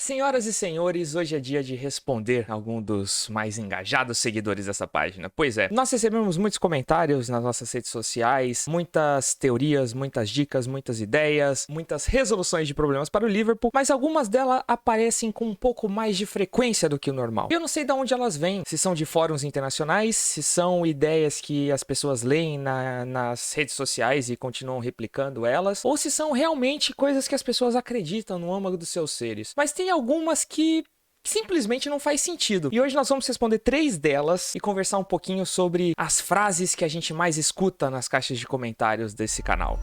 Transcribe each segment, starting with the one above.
Senhoras e senhores, hoje é dia de responder algum dos mais engajados seguidores dessa página. Pois é, nós recebemos muitos comentários nas nossas redes sociais, muitas teorias, muitas dicas, muitas ideias, muitas resoluções de problemas para o Liverpool, mas algumas delas aparecem com um pouco mais de frequência do que o normal. Eu não sei de onde elas vêm, se são de fóruns internacionais, se são ideias que as pessoas leem nas redes sociais e continuam replicando elas, ou se são realmente coisas que as pessoas acreditam no âmago dos seus seres. Mas tem algumas que simplesmente não faz sentido. E hoje nós vamos responder 3 delas e conversar um pouquinho sobre as frases que a gente mais escuta nas caixas de comentários desse canal.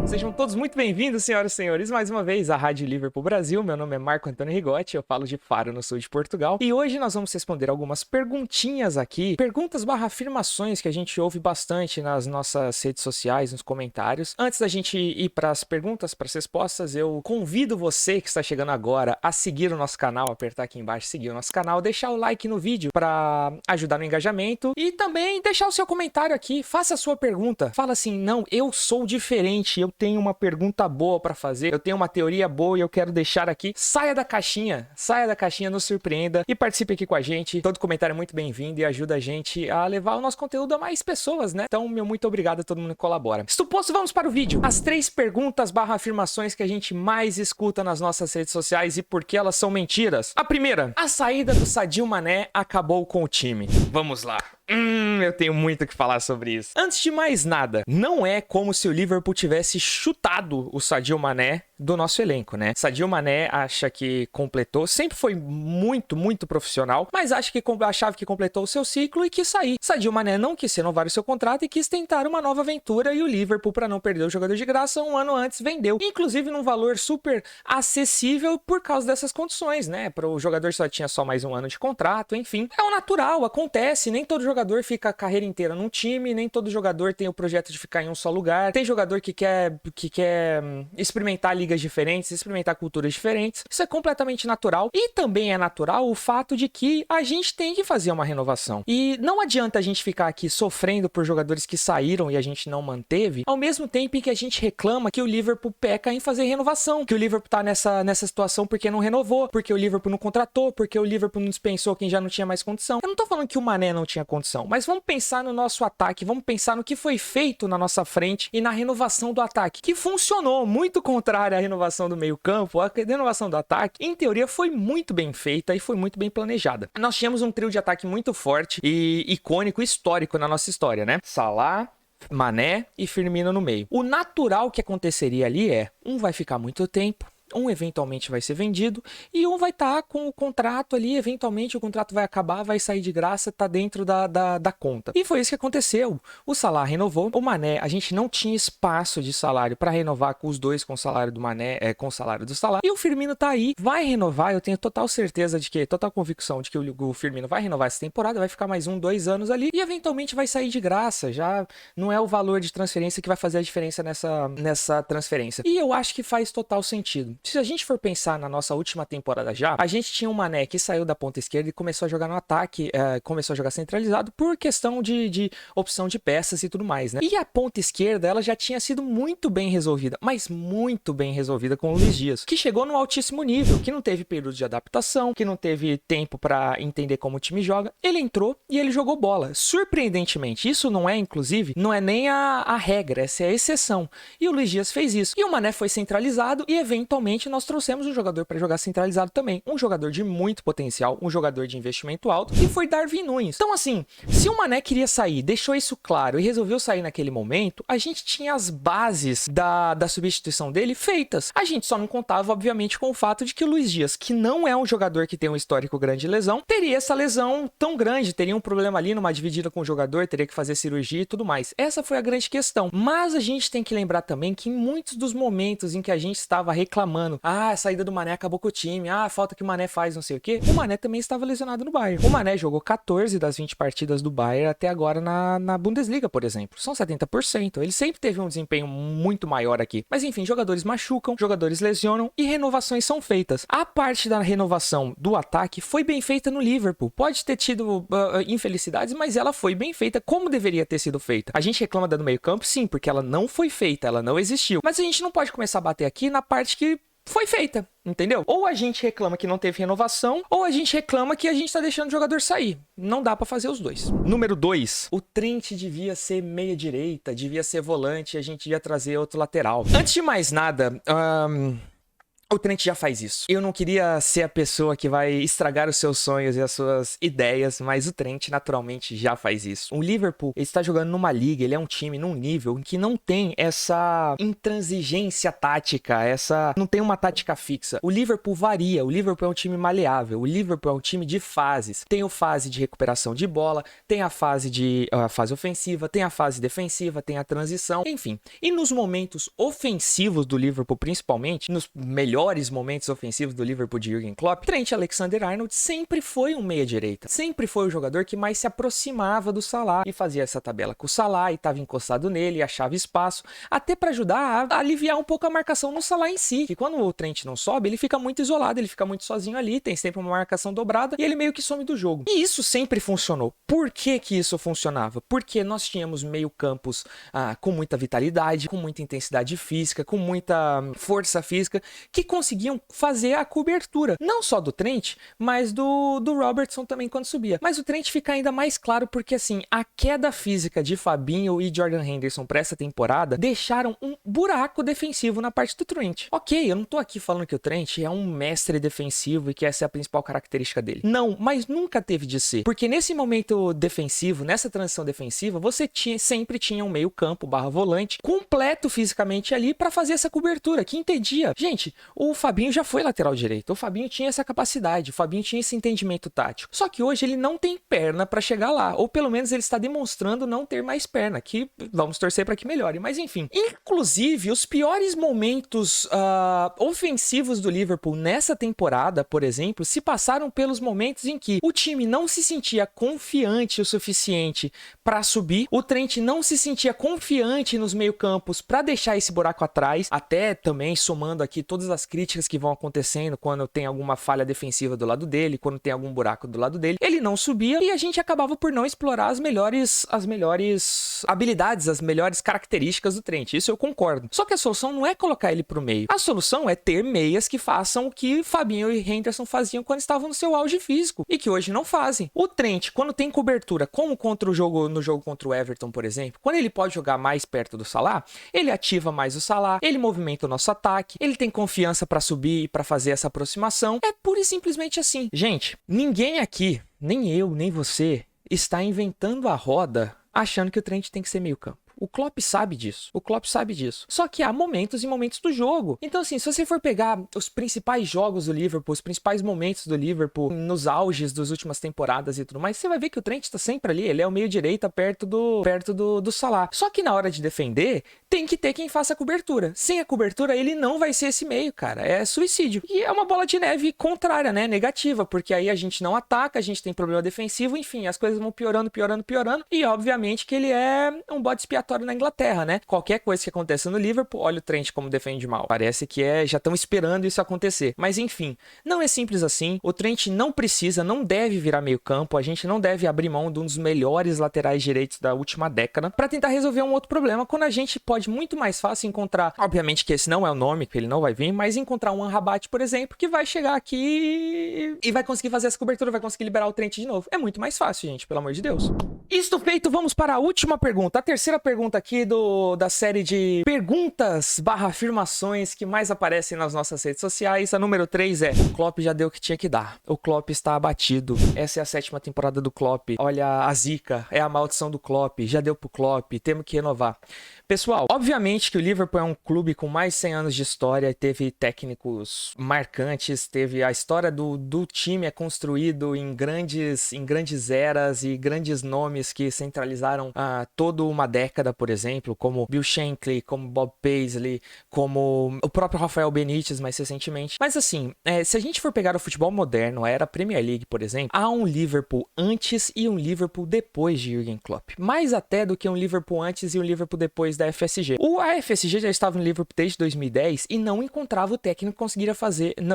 Sejam todos muito bem-vindos, senhoras e senhores, mais uma vez à Rádio Liverpool Brasil. Meu nome é Marco Antônio Rigotti, eu falo de Faro, no sul de Portugal. E hoje nós vamos responder algumas perguntinhas aqui, perguntas/afirmações que a gente ouve bastante nas nossas redes sociais, nos comentários. Antes da gente ir para as perguntas, para as respostas, eu convido você que está chegando agora a seguir o nosso canal, apertar aqui embaixo, seguir o nosso canal, deixar o like no vídeo para ajudar no engajamento e também deixar o seu comentário aqui, faça a sua pergunta. Fala assim, não, eu sou diferente, eu tenho uma pergunta boa para fazer, eu tenho uma teoria boa e eu quero deixar aqui. Saia da caixinha, nos surpreenda e participe aqui com a gente. Todo comentário é muito bem-vindo e ajuda a gente a levar o nosso conteúdo a mais pessoas, né? Então, meu muito obrigado a todo mundo que colabora. Isto posto, vamos para o vídeo. As 3 perguntas/afirmações que a gente mais escuta nas nossas redes sociais e por que elas são mentiras. A primeira, a saída do Sadio Mané acabou com o time. Vamos lá. Eu tenho muito o que falar sobre isso. Antes de mais nada, não é como se o Liverpool tivesse chutado o Sadio Mané do nosso elenco, né? Sadio Mané acha que completou, sempre foi muito profissional, mas achava que completou o seu ciclo e quis sair. Sadio Mané não quis renovar o seu contrato e quis tentar uma nova aventura e o Liverpool, para não perder o jogador de graça, um ano antes vendeu, inclusive num valor super acessível por causa dessas condições, né? Para o jogador só tinha só mais um ano de contrato, enfim. É o natural, acontece, nem todo jogador fica a carreira inteira num time, nem todo jogador tem o projeto de ficar em um só lugar. Tem jogador que quer experimentar ligas diferentes, experimentar culturas diferentes. Isso é completamente natural. E também é natural o fato de que a gente tem que fazer uma renovação. E não adianta a gente ficar aqui sofrendo por jogadores que saíram e a gente não manteve, ao mesmo tempo em que a gente reclama que o Liverpool peca em fazer renovação, que o Liverpool tá nessa situação porque não renovou, porque o Liverpool não contratou, porque o Liverpool não dispensou quem já não tinha mais condição. Eu não tô falando que o Mané não tinha condição, mas vamos pensar no nosso ataque, vamos pensar no que foi feito na nossa frente e na renovação do ataque, que funcionou, muito contrário à renovação do meio-campo. A renovação do ataque, em teoria, foi muito bem feita e foi muito bem planejada. Nós tínhamos um trio de ataque muito forte e icônico, histórico na nossa história, né? Salah, Mané e Firmino no meio. O natural que aconteceria ali é, um vai ficar muito tempo, um eventualmente vai ser vendido e um vai estar com o contrato ali, eventualmente o contrato vai acabar, vai sair de graça, tá dentro da conta. E foi isso que aconteceu. O Salah renovou, o Mané, a gente não tinha espaço de salário para renovar com os dois, com o salário do Mané, com o salário do Salah. E o Firmino tá aí, vai renovar, eu tenho total certeza total convicção de que o Firmino vai renovar essa temporada, vai ficar mais 1-2 anos ali e eventualmente vai sair de graça. Já não é o valor de transferência que vai fazer a diferença nessa transferência. E eu acho que faz total sentido. Se a gente for pensar na nossa última temporada já, a gente tinha um Mané que saiu da ponta esquerda e começou a jogar no ataque, começou a jogar centralizado por questão de opção de peças e tudo mais, né? E a ponta esquerda, ela já tinha sido muito bem resolvida, mas muito bem resolvida com o Luís Dias, que chegou num altíssimo nível, que não teve período de adaptação, que não teve tempo para entender como o time joga. Ele entrou e ele jogou bola, surpreendentemente. Isso não é, inclusive, não é nem a regra, essa é a exceção. E o Luís Dias fez isso. E o Mané foi centralizado e, eventualmente, nós trouxemos um jogador para jogar centralizado também. Um jogador de muito potencial, um jogador de investimento alto, que foi Darwin Núñez. Então, assim, se o Mané queria sair, deixou isso claro e resolveu sair naquele momento, a gente tinha as bases da substituição dele feitas. A gente só não contava, obviamente, com o fato de que o Luís Dias, que não é um jogador que tem um histórico grande de lesão, teria essa lesão tão grande, teria um problema ali numa dividida com o jogador, teria que fazer cirurgia e tudo mais. Essa foi a grande questão. Mas a gente tem que lembrar também que em muitos dos momentos em que a gente estava reclamando reclamando, a saída do Mané acabou com o time, a falta que o Mané faz, não sei o quê. O Mané também estava lesionado no Bayern. O Mané jogou 14 das 20 partidas do Bayern até agora na Bundesliga, por exemplo. São 70%. Ele sempre teve um desempenho muito maior aqui. Mas enfim, jogadores machucam, jogadores lesionam e renovações são feitas. A parte da renovação do ataque foi bem feita no Liverpool. Pode ter tido infelicidades, mas ela foi bem feita como deveria ter sido feita. A gente reclama da do meio campo, sim, porque ela não foi feita, ela não existiu. Mas a gente não pode começar a bater aqui na parte que foi feita, entendeu? Ou a gente reclama que não teve renovação, ou a gente reclama que a gente tá deixando o jogador sair. Não dá pra fazer os dois. Número 2. O Trent devia ser meia direita, devia ser volante, a gente devia trazer outro lateral. Antes de mais nada, o Trent já faz isso. Eu não queria ser a pessoa que vai estragar os seus sonhos e as suas ideias, mas o Trent naturalmente já faz isso. O Liverpool, ele está jogando numa liga, ele é um time num nível em que não tem essa intransigência tática, não tem uma tática fixa. O Liverpool varia, o Liverpool é um time maleável, o Liverpool é um time de fases. Tem a fase de recuperação de bola, tem a fase ofensiva, tem a fase defensiva, tem a transição, enfim. E nos momentos ofensivos do Liverpool, principalmente, nos melhores momentos ofensivos do Liverpool de Jürgen Klopp, Trent Alexander-Arnold sempre foi um meia-direita. Sempre foi o jogador que mais se aproximava do Salah e fazia essa tabela com o Salah e estava encostado nele, achava espaço, até para ajudar a aliviar um pouco a marcação no Salah em si, que quando o Trent não sobe, ele fica muito isolado, ele fica muito sozinho ali, tem sempre uma marcação dobrada e ele meio que some do jogo. E isso sempre funcionou. Por que que isso funcionava? Porque nós tínhamos meio-campos com muita vitalidade, com muita intensidade física, com muita força física, que conseguiam fazer a cobertura, não só do Trent, mas do Robertson também quando subia. Mas o Trent fica ainda mais claro porque, assim, a queda física de Fabinho e Jordan Henderson para essa temporada deixaram um buraco defensivo na parte do Trent. Ok, eu não tô aqui falando que o Trent é um mestre defensivo e que essa é a principal característica dele. Não, mas nunca teve de ser. Porque nesse momento defensivo, nessa transição defensiva, você sempre tinha um meio campo / volante completo fisicamente ali para fazer essa cobertura, que entendia. Gente, o Fabinho já foi lateral direito, o Fabinho tinha essa capacidade, o Fabinho tinha esse entendimento tático. Só que hoje ele não tem perna para chegar lá, ou pelo menos ele está demonstrando não ter mais perna, que vamos torcer para que melhore, mas enfim. Inclusive, os piores momentos ofensivos do Liverpool nessa temporada, por exemplo, se passaram pelos momentos em que o time não se sentia confiante o suficiente para subir, o Trent não se sentia confiante nos meio-campos para deixar esse buraco atrás, até também somando aqui todas as críticas que vão acontecendo quando tem alguma falha defensiva do lado dele, quando tem algum buraco do lado dele, ele não subia e a gente acabava por não explorar as melhores habilidades, as melhores características do Trent. Isso eu concordo. Só que a solução não é colocar ele pro meio. A solução é ter meias que façam o que Fabinho e Henderson faziam quando estavam no seu auge físico e que hoje não fazem. O Trent, quando tem cobertura, como no jogo contra o Everton, por exemplo, quando ele pode jogar mais perto do Salah, ele ativa mais o Salah, ele movimenta o nosso ataque, ele tem confiança para subir e para fazer essa aproximação. É pura e simplesmente assim. Gente, ninguém aqui, nem eu, nem você, está inventando a roda achando que o Trent tem que ser meio campo. O Klopp sabe disso. O Klopp sabe disso. Só que há momentos e momentos do jogo. Então, assim, se você for pegar os principais jogos do Liverpool, os principais momentos do Liverpool nos auges das últimas temporadas e tudo mais, você vai ver que o Trent tá sempre ali. Ele é o meio-direita perto do Salah. Só que na hora de defender, tem que ter quem faça a cobertura. Sem a cobertura, ele não vai ser esse meio, cara. É suicídio. E é uma bola de neve contrária, né? Negativa, porque aí a gente não ataca, a gente tem problema defensivo, enfim, as coisas vão piorando. E, obviamente, que ele é um bode expiatório na Inglaterra, né? Qualquer coisa que aconteça no Liverpool, olha o Trent como defende mal. Parece que já estão esperando isso acontecer. Mas enfim, não é simples assim. O Trent não precisa, não deve virar meio campo. A gente não deve abrir mão de um dos melhores laterais direitos da última década para tentar resolver um outro problema, quando a gente pode muito mais fácil encontrar, obviamente que esse não é o nome, que ele não vai vir, mas encontrar um Amrabat, por exemplo, que vai chegar aqui e vai conseguir fazer essa cobertura, vai conseguir liberar o Trent de novo. É muito mais fácil, gente, pelo amor de Deus. Isto feito, vamos para a última pergunta, a terceira pergunta aqui da série de perguntas / afirmações que mais aparecem nas nossas redes sociais. A número 3 é: o Klopp já deu o que tinha que dar. O Klopp está abatido. Essa é a 7ª temporada do Klopp. Olha a zica, é a maldição do Klopp. Já deu pro Klopp, temos que renovar. Pessoal, obviamente que o Liverpool é um clube com mais de 100 anos de história, teve técnicos marcantes, teve a história do time é construído em grandes eras e grandes nomes que centralizaram toda uma década temporada, por exemplo, como Bill Shankly, como Bob Paisley, como o próprio Rafael Benítez mais recentemente. Mas assim, se a gente for pegar o futebol moderno, a era Premier League, por exemplo, há um Liverpool antes e um Liverpool depois de Jürgen Klopp. Mais até do que um Liverpool antes e um Liverpool depois da FSG. A FSG já estava no Liverpool desde 2010 e não encontrava o técnico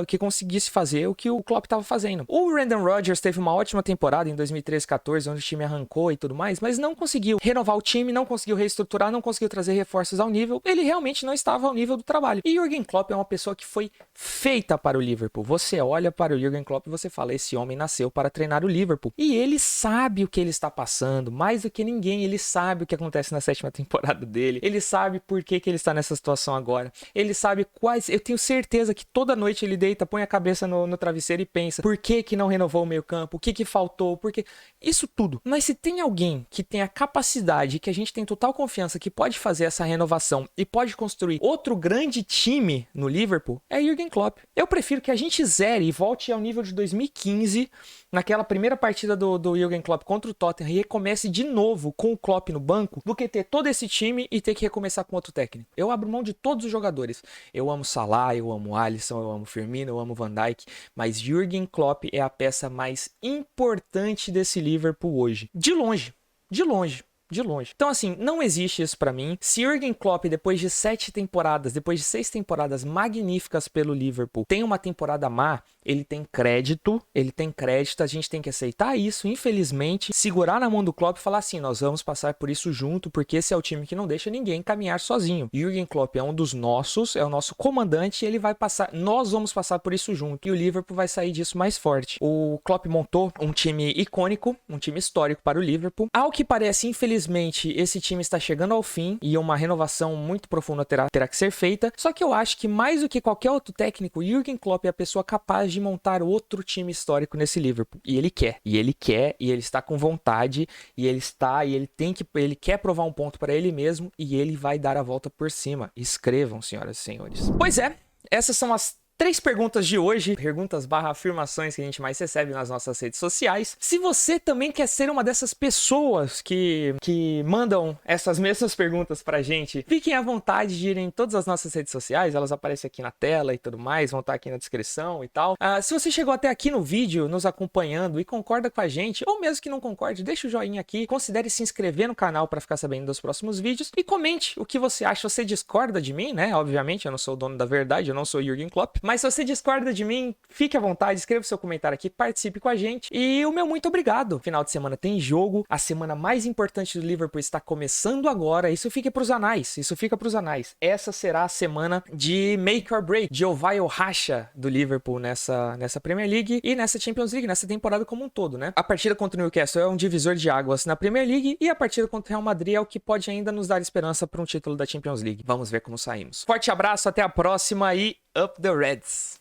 que conseguisse fazer o que o Klopp estava fazendo. O Brendan Rodgers teve uma ótima temporada em 2013-14, onde o time arrancou e tudo mais, mas não conseguiu renovar o time, não conseguiu reestruturar, não conseguiu trazer reforços ao nível. Ele realmente não estava ao nível do trabalho. E Jürgen Klopp é uma pessoa que foi feita para o Liverpool. Você olha para o Jürgen Klopp e você fala, esse homem nasceu para treinar o Liverpool. E ele sabe o que ele está passando, mais do que ninguém. Ele sabe o que acontece na 7ª temporada dele. Ele sabe por que ele está nessa situação agora. Ele sabe quais... Eu tenho certeza que toda noite ele deita, põe a cabeça no travesseiro e pensa, por que não renovou o meio campo? O que faltou? Por que... Isso tudo. Mas se tem alguém que tem a capacidade, que a gente tem total confiança, que pode fazer essa renovação e pode construir outro grande time no Liverpool, é Jürgen Klopp. Eu prefiro que a gente zere e volte ao nível de 2015, naquela primeira partida do Jürgen Klopp contra o Tottenham, e recomece de novo com o Klopp no banco, do que ter todo esse time e ter que recomeçar com outro técnico. Eu abro mão de todos os jogadores. Eu amo Salah, eu amo Alisson, eu amo Firmino, eu amo Van Dijk, mas Jürgen Klopp é a peça mais importante desse Liverpool hoje. De longe. De longe. De longe. Então, assim, não existe isso pra mim. Se Jürgen Klopp, depois de 6 temporadas magníficas pelo Liverpool, tem uma temporada má, ele tem crédito, a gente tem que aceitar isso, infelizmente, segurar na mão do Klopp e falar assim, nós vamos passar por isso junto, porque esse é o time que não deixa ninguém caminhar sozinho. Jürgen Klopp é um dos nossos, é o nosso comandante, e ele vai passar, nós vamos passar por isso junto, e o Liverpool vai sair disso mais forte. O Klopp montou um time icônico, um time histórico para o Liverpool. Ao que parece, infelizmente, esse time está chegando ao fim e uma renovação muito profunda terá que ser feita. Só que eu acho que mais do que qualquer outro técnico, Jürgen Klopp é a pessoa capaz de montar outro time histórico nesse Liverpool. E ele quer, e ele está com vontade, ele quer provar um ponto para ele mesmo e ele vai dar a volta por cima. Escrevam, senhoras e senhores. Pois é, essas são as 3 perguntas de hoje, perguntas/afirmações que a gente mais recebe nas nossas redes sociais. Se você também quer ser uma dessas pessoas que mandam essas mesmas perguntas pra gente, fiquem à vontade de ir em todas as nossas redes sociais, elas aparecem aqui na tela e tudo mais, vão estar aqui na descrição e tal. Se você chegou até aqui no vídeo, nos acompanhando e concorda com a gente, ou mesmo que não concorde, deixa o joinha aqui, considere se inscrever no canal para ficar sabendo dos próximos vídeos e comente o que você acha. Você discorda de mim, né? Obviamente, eu não sou o dono da verdade, eu não sou o Jürgen Klopp, mas se você discorda de mim, fique à vontade, escreva seu comentário aqui, participe com a gente. E o meu muito obrigado. Final de semana tem jogo, a semana mais importante do Liverpool está começando agora. Isso fica pros anais, Essa será a semana de make or break, de ou vai ou racha do Liverpool nessa Premier League e nessa Champions League, nessa temporada como um todo, né? A partida contra o Newcastle é um divisor de águas na Premier League e a partida contra o Real Madrid é o que pode ainda nos dar esperança para um título da Champions League. Vamos ver como saímos. Forte abraço, até a próxima e Up the Reds!